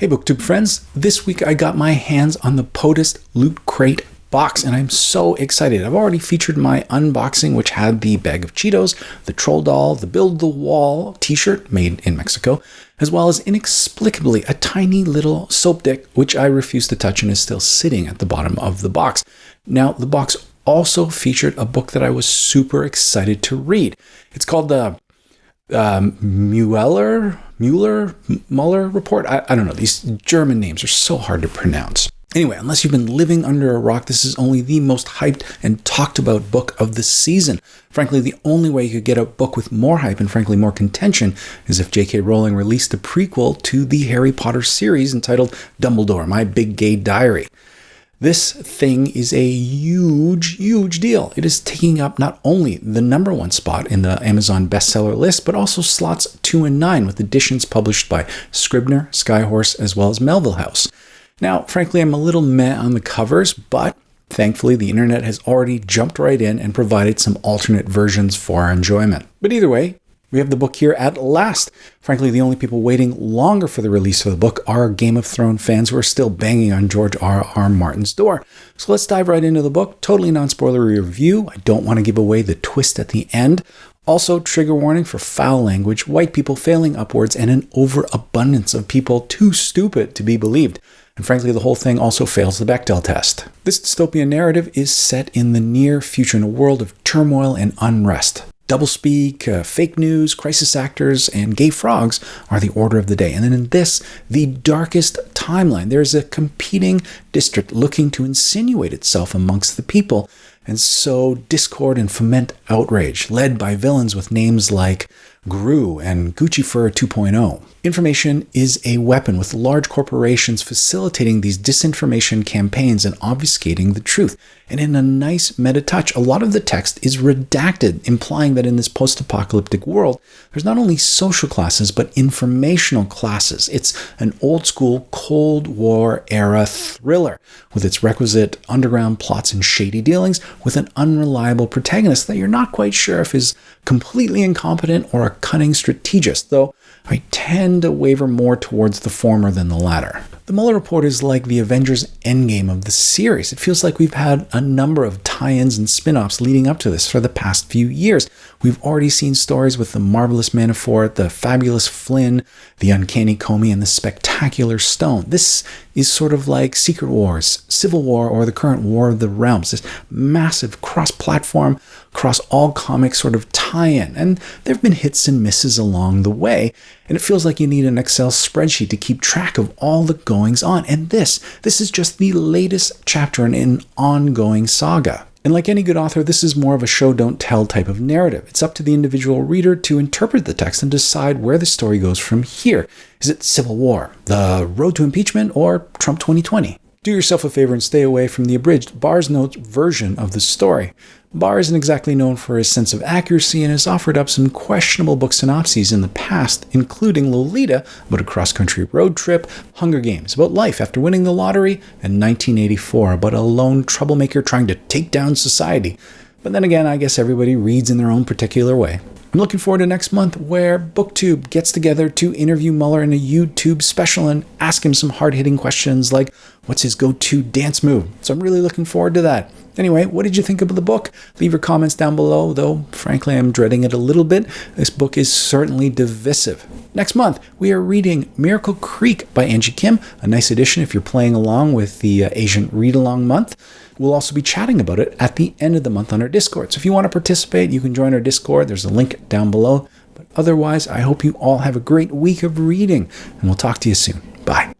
Hey BookTube friends, this week I got my hands on the POTUS Lootcrate box and I'm so excited. I've already featured my unboxing, which had the bag of Cheetos, the troll doll, the Build the Wall t-shirt made in Mexico, as well as inexplicably a tiny little soap dick, which I refuse to touch and is still sitting at the bottom of the box. Now, the box also featured a book that I was super excited to read. It's called the Mueller report. I don't know. These German names are so hard to pronounce. Anyway, unless you've been living under a rock, this is only the most hyped and talked about book of the season. Frankly, the only way you could get a book with more hype and frankly more contention is if J.K. Rowling released a prequel to the Harry Potter series entitled Dumbledore, My Big Gay Diary. This thing is a huge, huge deal. It is taking up not only the #1 spot in the Amazon bestseller list, but also slots 2 and 9 with editions published by Scribner, Skyhorse, as well as Melville House. Now, frankly, I'm a little meh on the covers, but thankfully the internet has already jumped right in and provided some alternate versions for our enjoyment. But either way, we have the book here at last. Frankly, the only people waiting longer for the release of the book are Game of Thrones fans who are still banging on George R.R. Martin's door. So let's dive right into the book. Totally non-spoilery review. I don't want to give away the twist at the end. Also, trigger warning for foul language, white people failing upwards, and an overabundance of people too stupid to be believed. And frankly, the whole thing also fails the Bechdel test. This dystopian narrative is set in the near future in a world of turmoil and unrest. Doublespeak, fake news, crisis actors, and gay frogs are the order of the day. And then in this, the darkest timeline, there's a competing district looking to insinuate itself amongst the people and sow discord and foment outrage, led by villains with names like Gru and Gucci Fur 2.0. Information is a weapon, with large corporations facilitating these disinformation campaigns and obfuscating the truth. And in a nice meta touch, a lot of the text is redacted, implying that in this post-apocalyptic world, there's not only social classes, but informational classes. It's an old-school Cold War-era thriller, with its requisite underground plots and shady dealings, with an unreliable protagonist that you're not quite sure if is completely incompetent or a cunning strategist, though I tend to waver more towards the former than the latter. The Mueller report is like the Avengers Endgame of the series. It feels like we've had a number of tie-ins and spin-offs leading up to this for the past few years. We've already seen stories with the Marvelous Manafort, the Fabulous Flynn, the Uncanny Comey, and the Spectacular Stone. This is sort of like Secret Wars, Civil War, or the current War of the Realms. This massive cross-platform, cross-all-comic sort of tie-in. And there have been hits and misses along the way. And it feels like you need an Excel spreadsheet to keep track of all the goings on. And this is just the latest chapter in an ongoing saga. And like any good author, this is more of a show-don't-tell type of narrative. It's up to the individual reader to interpret the text and decide where the story goes from here. Is it Civil War, the road to impeachment, or Trump 2020? Do yourself a favor and stay away from the abridged Barnes Notes version of the story. Barr isn't exactly known for his sense of accuracy and has offered up some questionable book synopses in the past, including Lolita, about a cross-country road trip, Hunger Games, about life after winning the lottery, and 1984, about a lone troublemaker trying to take down society. But then again, I guess everybody reads in their own particular way. I'm looking forward to next month, where BookTube gets together to interview Mueller in a YouTube special and ask him some hard-hitting questions like, what's his go-to dance move? So I'm really looking forward to that. Anyway, what did you think of the book? Leave your comments down below, though frankly I'm dreading it a little bit. This book is certainly divisive. Next month, we are reading Miracle Creek by Angie Kim, a nice addition if you're playing along with the Asian Read-Along Month. We'll also be chatting about it at the end of the month on our Discord. So if you want to participate, you can join our Discord. There's a link down below. But otherwise, I hope you all have a great week of reading, and we'll talk to you soon. Bye.